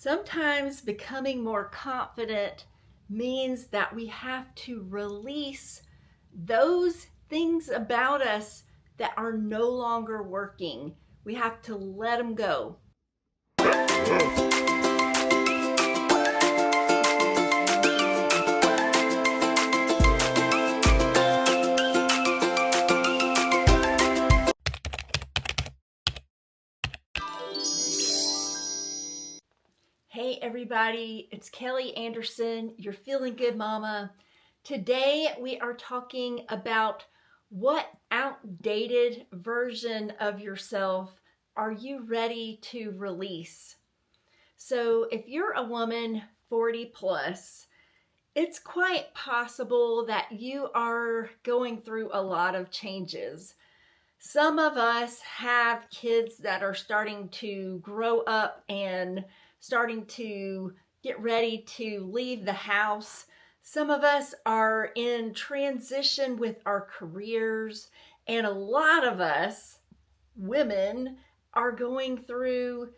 Sometimes becoming more confident means that we have to release those things about us that are no longer working. We have to let them go. Hey everybody, it's Kelly Anderson, your Feeling Good Mama. Today we are talking about what outdated version of yourself are you ready to release? So if you're a woman 40 plus, it's quite possible that you are going through a lot of changes. Some of us have kids that are starting to grow up and starting to get ready to leave the house. Some of us are in transition with our careers, and a lot of us, women, are going through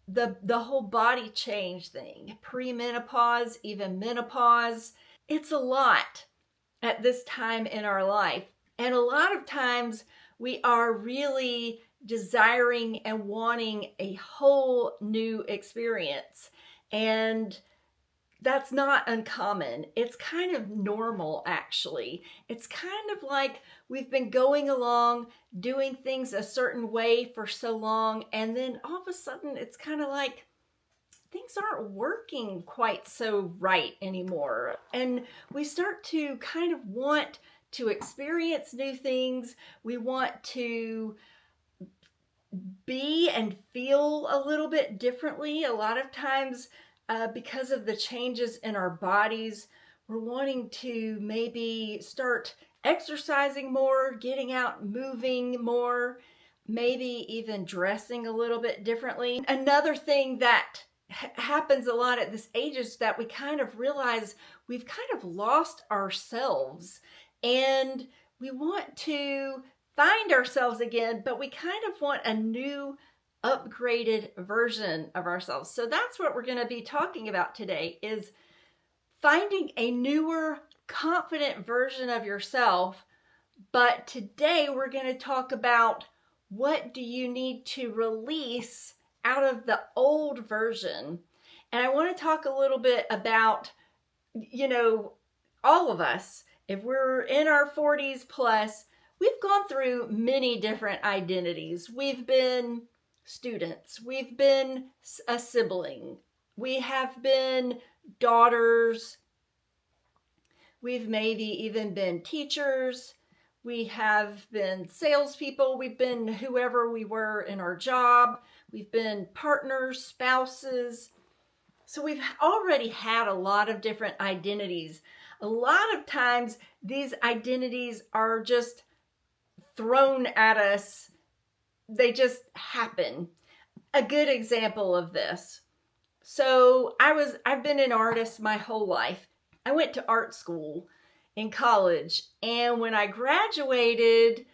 the whole body change thing, premenopause, even menopause. It's a lot at this time in our life. And a lot of times we are really desiring and wanting a whole new experience. And that's not uncommon. It's kind of normal, actually. It's kind of like we've been going along, doing things a certain way for so long, and then all of a sudden it's kind of like things aren't working quite so right anymore. And we start to kind of want to experience new things. We want to be and feel a little bit differently. A lot of times, because of the changes in our bodies, we're wanting to maybe start exercising more, getting out, moving more, maybe even dressing a little bit differently. Another thing that happens a lot at this age is that we kind of realize we've kind of lost ourselves and we want to find ourselves again, but we kind of want a new upgraded version of ourselves. So that's what we're going to be talking about today, is finding a newer, confident version of yourself. But today we're going to talk about what do you need to release out of the old version. And I want to talk a little bit about, all of us, if we're in our 40s plus, we've gone through many different identities. We've been students, we've been a sibling, we have been daughters, we've maybe even been teachers, we have been salespeople, we've been whoever we were in our job, we've been partners, spouses. So we've already had a lot of different identities. A lot of times these identities are just thrown at us. They just happen. A good example of this. So I've been an artist my whole life. I went to art school in college, and when I graduated,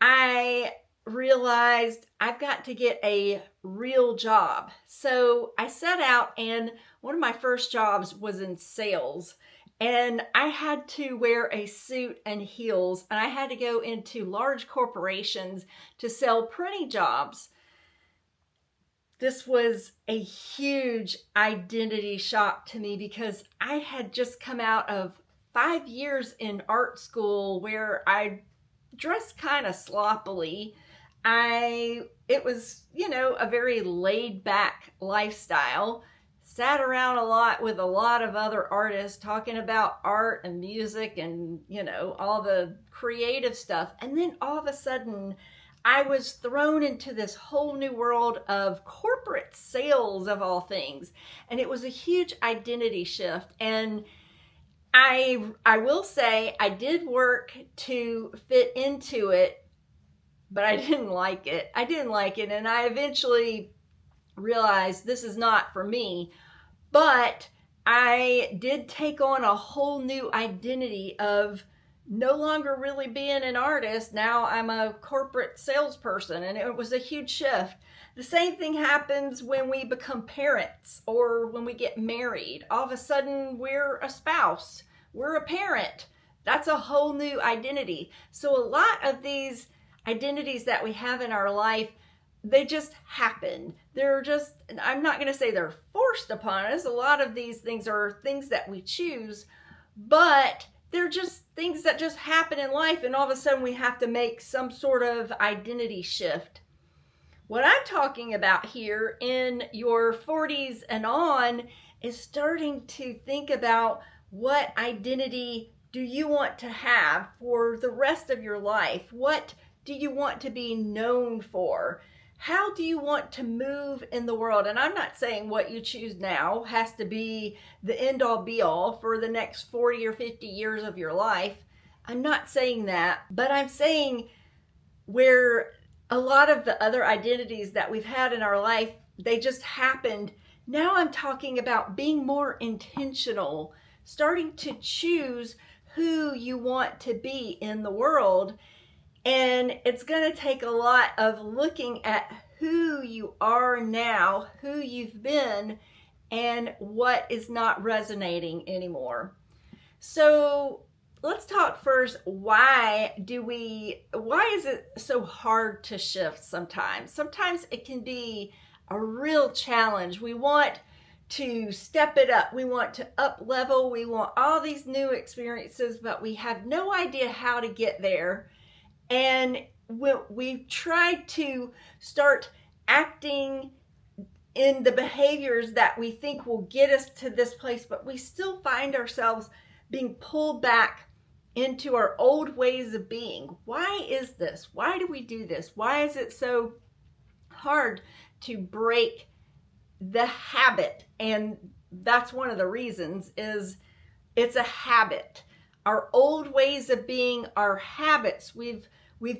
I realized I've got to get a real job. So I set out, and one of my first jobs was in sales. And I had to wear a suit and heels, and I had to go into large corporations to sell printing jobs. This was a huge identity shock to me because I had just come out of 5 years in art school where I dressed kind of sloppily. It was, a very laid back lifestyle. Sat around a lot with a lot of other artists talking about art and music and, all the creative stuff. And then all of a sudden, I was thrown into this whole new world of corporate sales of all things. And it was a huge identity shift. And I will say I did work to fit into it, but I didn't like it. And I eventually realized this is not for me. But I did take on a whole new identity of no longer really being an artist. Now I'm a corporate salesperson, and it was a huge shift. The same thing happens when we become parents or when we get married. All of a sudden, we're a spouse, we're a parent. That's a whole new identity. So, a lot of these identities that we have in our life, they just happen. They're just, I'm not going to say they're forced upon us. A lot of these things are things that we choose, but they're just things that just happen in life, and all of a sudden we have to make some sort of identity shift. What I'm talking about here in your 40s and on is starting to think about what identity do you want to have for the rest of your life? What do you want to be known for? How do you want to move in the world? And I'm not saying what you choose now has to be the end all be all for the next 40 or 50 years of your life. I'm not saying that, but I'm saying where a lot of the other identities that we've had in our life, they just happened. Now I'm talking about being more intentional, starting to choose who you want to be in the world. And it's going to take a lot of looking at who you are now, who you've been, and what is not resonating anymore. So let's talk first. Why is it so hard to shift sometimes? Sometimes it can be a real challenge. We want to step it up. We want to up level. We want all these new experiences, but we have no idea how to get there. And we've tried to start acting in the behaviors that we think will get us to this place, but we still find ourselves being pulled back into our old ways of being. Why is this? Why do we do this? Why is it so hard to break the habit? And that's one of the reasons, is it's a habit. Our old ways of being, our habits, we've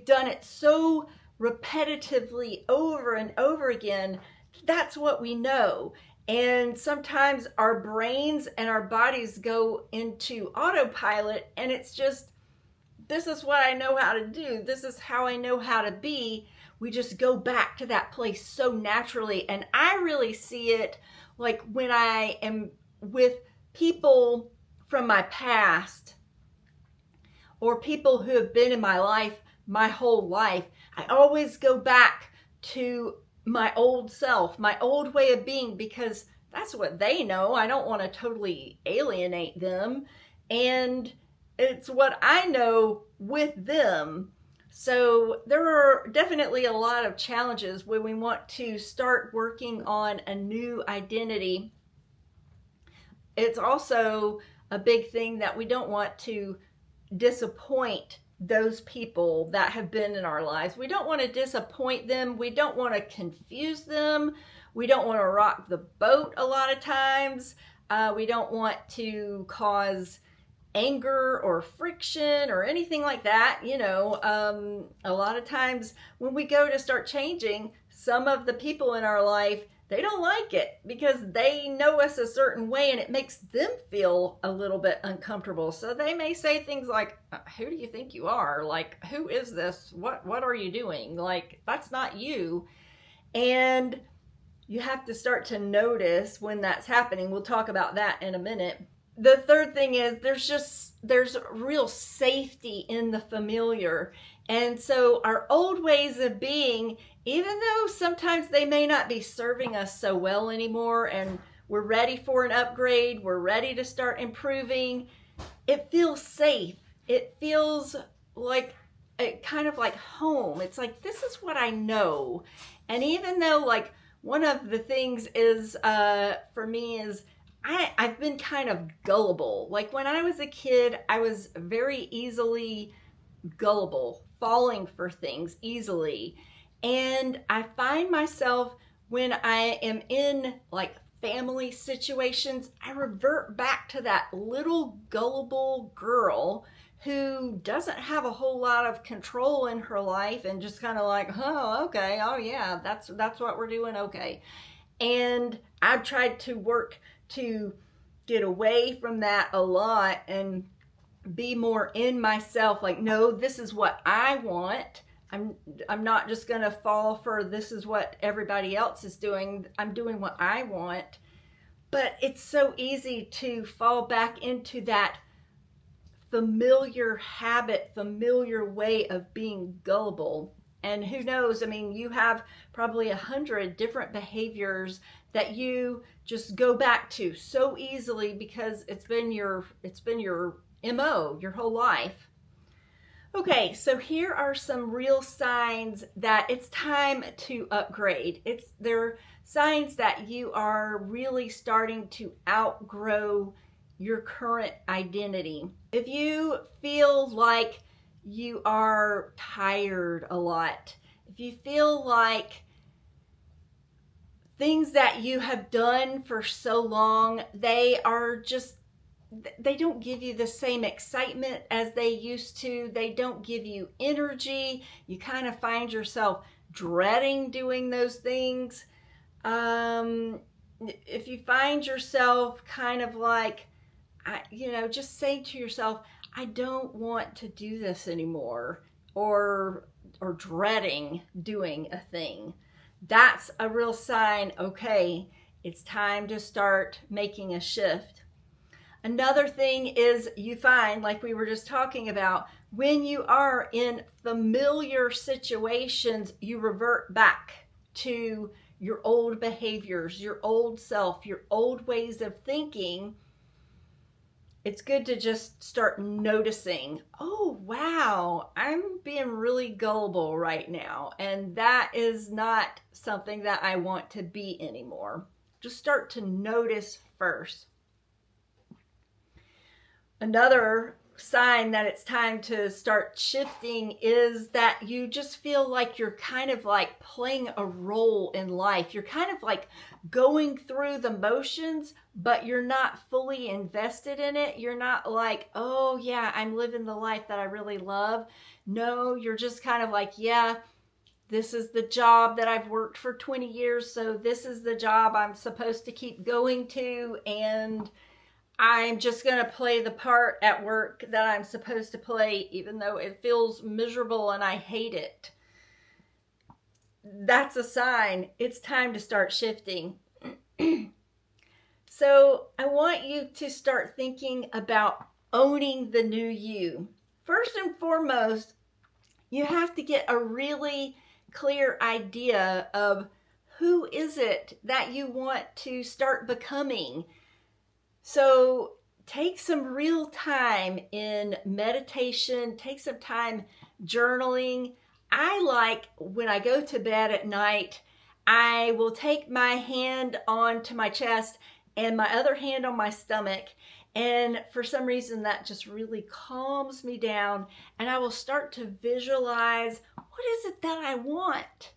done it so repetitively over and over again. That's what we know. And sometimes our brains and our bodies go into autopilot, and it's just, this is what I know how to do. This is how I know how to be. We just go back to that place so naturally. And I really see it like when I am with people from my past or people who have been in my life my whole life. I always go back to my old self, my old way of being, because that's what they know. I don't want to totally alienate them. And it's what I know with them. So there are definitely a lot of challenges when we want to start working on a new identity. It's also a big thing that we don't want to disappoint those people that have been in our lives. We don't want to disappoint them. We don't want to confuse them. We don't want to rock the boat a lot of times. We don't want to cause anger or friction or anything like that. A lot of times when we go to start changing, some of the people in our life, they don't like it because they know us a certain way and it makes them feel a little bit uncomfortable. So they may say things like, who do you think you are? Like, who is this? What are you doing? Like, that's not you. And you have to start to notice when that's happening. We'll talk about that in a minute. The third thing is there's real safety in the familiar. And so our old ways of being, even though sometimes they may not be serving us so well anymore and we're ready for an upgrade, we're ready to start improving, it feels safe. It feels like kind of like home. It's like, this is what I know. And even though, like, one of the things is for me is I've been kind of gullible. Like when I was a kid, I was very easily gullible, falling for things easily. And I find myself when I am in like family situations, I revert back to that little gullible girl who doesn't have a whole lot of control in her life and just kind of like, oh, okay, oh yeah, that's what we're doing, okay. And I've tried to work to get away from that a lot and be more in myself. Like, no, this is what I want. I'm not just going to fall for this is what everybody else is doing. I'm doing what I want. But it's so easy to fall back into that familiar habit, familiar way of being gullible. And who knows, I mean, you have probably 100 different behaviors that you just go back to so easily because it's been your MO your whole life. Okay, so here are some real signs that it's time to upgrade. They're signs that you are really starting to outgrow your current identity. If you feel like you are tired a lot, if you feel like things that you have done for so long, they don't give you the same excitement as they used to. They don't give you energy. You kind of find yourself dreading doing those things. If you find yourself kind of like, just saying to yourself, I don't want to do this anymore, or dreading doing a thing, that's a real sign, okay, it's time to start making a shift. Another thing is you find, like we were just talking about, when you are in familiar situations, you revert back to your old behaviors, your old self, your old ways of thinking. It's good to just start noticing, oh, wow, I'm being really gullible right now. And that is not something that I want to be anymore. Just start to notice first. Another sign that it's time to start shifting is that you just feel like you're kind of like playing a role in life. You're kind of like going through the motions, but you're not fully invested in it. You're not like, oh yeah, I'm living the life that I really love. No, you're just kind of like, yeah, this is the job that I've worked for 20 years, so this is the job I'm supposed to keep going to, and I'm just going to play the part at work that I'm supposed to play, even though it feels miserable and I hate it. That's a sign it's time to start shifting. So I want you to start thinking about owning the new you. First and foremost, you have to get a really clear idea of who is it that you want to start becoming. So take some real time in meditation, take some time journaling. I like when I go to bed at night, I will take my hand onto my chest and my other hand on my stomach. And for some reason that just really calms me down, and I will start to visualize, what is it that I want?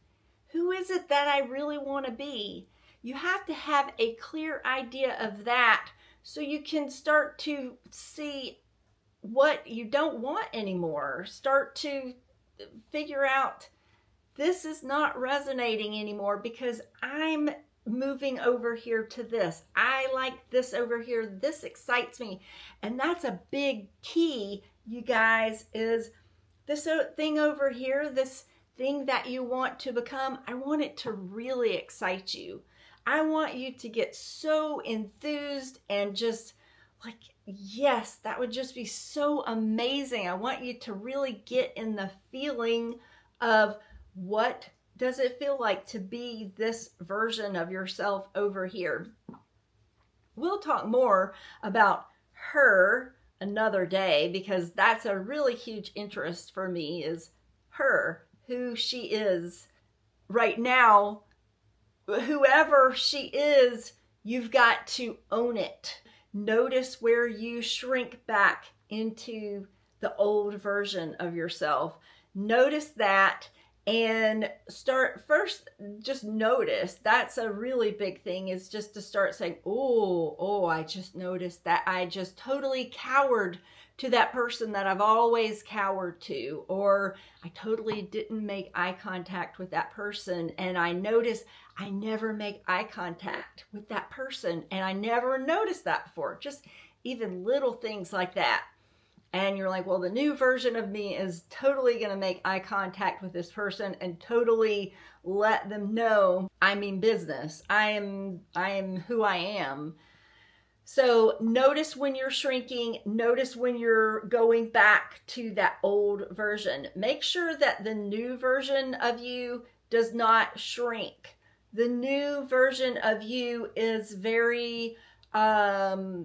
Who is it that I really want to be? You have to have a clear idea of that, so you can start to see what you don't want anymore. Start to figure out, this is not resonating anymore because I'm moving over here to this. I like this over here. This excites me. And that's a big key, you guys, is this thing over here, this thing that you want to become, I want it to really excite you. I want you to get so enthused and just like, yes, that would just be so amazing. I want you to really get in the feeling of, what does it feel like to be this version of yourself over here? We'll talk more about her another day, because that's a really huge interest for me, is her, who she is right now. Whoever she is, you've got to own it. Notice where you shrink back into the old version of yourself. Notice that, and start first, just notice. That's a really big thing, is just to start saying, oh, I just noticed that I just totally cowered to that person that I've always cowered to, or I totally didn't make eye contact with that person, and I noticed I never make eye contact with that person, and I never noticed that before. Just even little things like that. and you're like, well, the new version of me is totally going to make eye contact with this person and totally let them know I mean business. I am who I am. So notice when you're shrinking, notice when you're going back to that old version. Make sure that the new version of you does not shrink. The new version of you is very grounded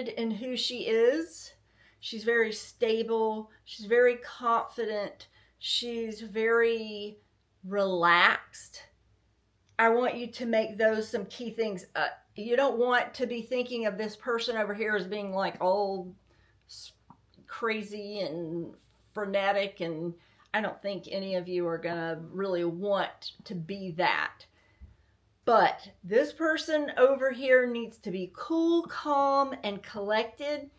in who she is. She's very stable. She's very confident. She's very relaxed. I want you to make those some key things. You don't want to be thinking of this person over here as being like all crazy and frenetic, and I don't think any of you are gonna really want to be that. But this person over here needs to be cool, calm, and collected.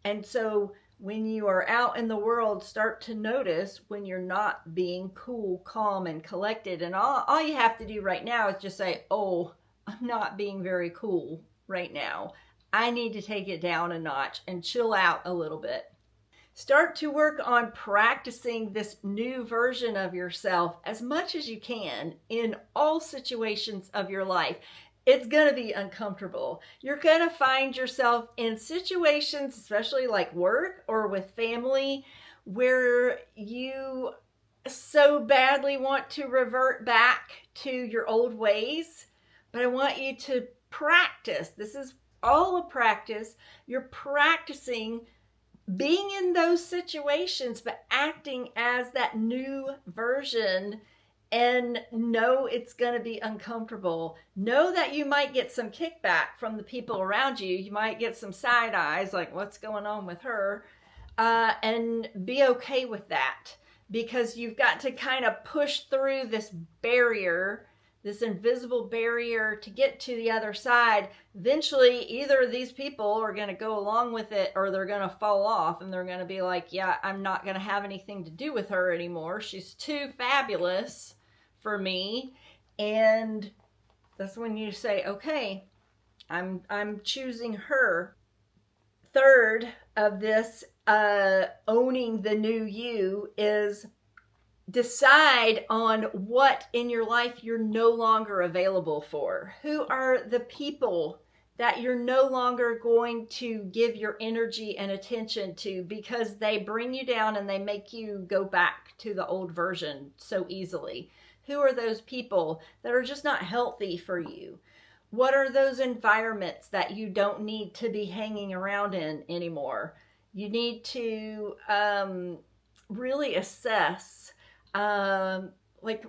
And so when you are out in the world, start to notice when you're not being cool, calm, and collected. And all you have to do right now is just say, oh, I'm not being very cool right now. I need to take it down a notch and chill out a little bit. Start to work on practicing this new version of yourself as much as you can in all situations of your life. It's going to be uncomfortable. You're going to find yourself in situations, especially like work or with family, where you so badly want to revert back to your old ways. But I want you to practice. This is all a practice. You're practicing being in those situations, but acting as that new version, and know it's going to be uncomfortable. Know that you might get some kickback from the people around you. You might get some side eyes, like, what's going on with her? And be okay with that, because you've got to kind of push through this barrier, this invisible barrier, to get to the other side. Eventually, either these people are going to go along with it or they're going to fall off, and they're going to be like, yeah, I'm not going to have anything to do with her anymore. She's too fabulous for me. And that's when you say, okay, I'm choosing her. Third of this, owning the new you, is decide on what in your life you're no longer available for. Who are the people that you're no longer going to give your energy and attention to because they bring you down and they make you go back to the old version so easily? Who are those people that are just not healthy for you? What are those environments that you don't need to be hanging around in anymore? You need to really assess, like,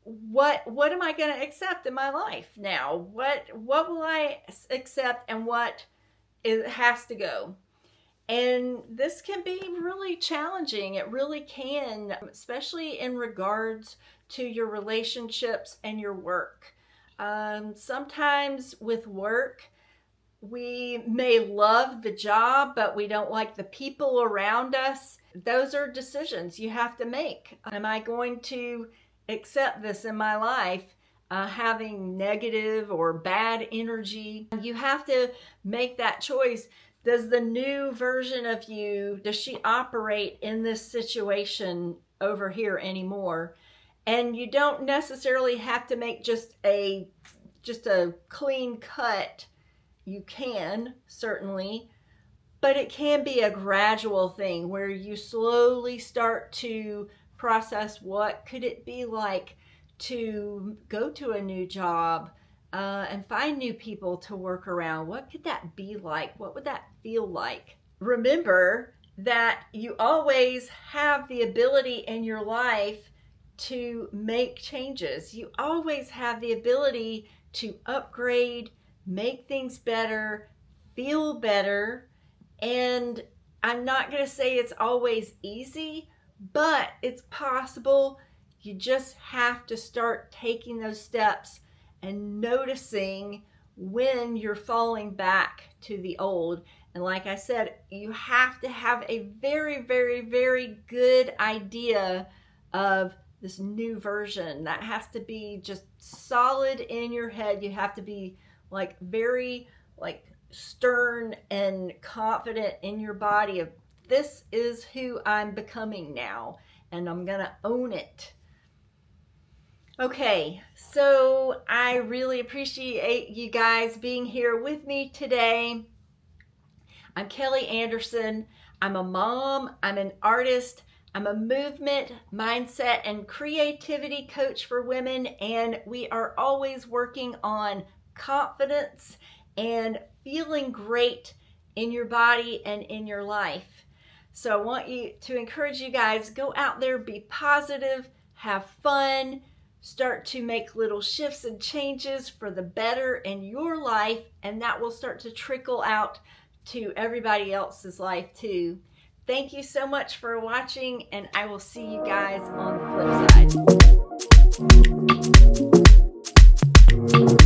what am I going to accept in my life now? What will I accept, and what has to go? And this can be really challenging. It really can, especially in regards to your relationships and your work. Sometimes with work, we may love the job, but we don't like the people around us. Those are decisions you have to make. Am I going to accept this in my life, having negative or bad energy? You have to make that choice. Does the new version of you, does she operate in this situation over here anymore? And you don't necessarily have to make just a clean cut. You can, certainly, but it can be a gradual thing where you slowly start to process, what could it be like to go to a new job and find new people to work around? What could that be like? What would that feel like? Remember that you always have the ability in your life to make changes. You always have the ability to upgrade, make things better, feel better. And I'm not going to say it's always easy, but it's possible. You just have to start taking those steps and noticing when you're falling back to the old. And like I said, you have to have a very, very, very good idea of this new version. That has to be just solid in your head. You have to be like very stern and confident in your body of this is who I'm becoming now, and I'm gonna own it. Okay, so I really appreciate you guys being here with me today. I'm Kelly Anderson. I'm a mom, I'm an artist, I'm a movement, mindset, and creativity coach for women, and we are always working on confidence and feeling great in your body and in your life. So I want to encourage you guys, go out there, be positive, have fun, start to make little shifts and changes for the better in your life, and that will start to trickle out to everybody else's life too. Thank you so much for watching, and I will see you guys on the flip side.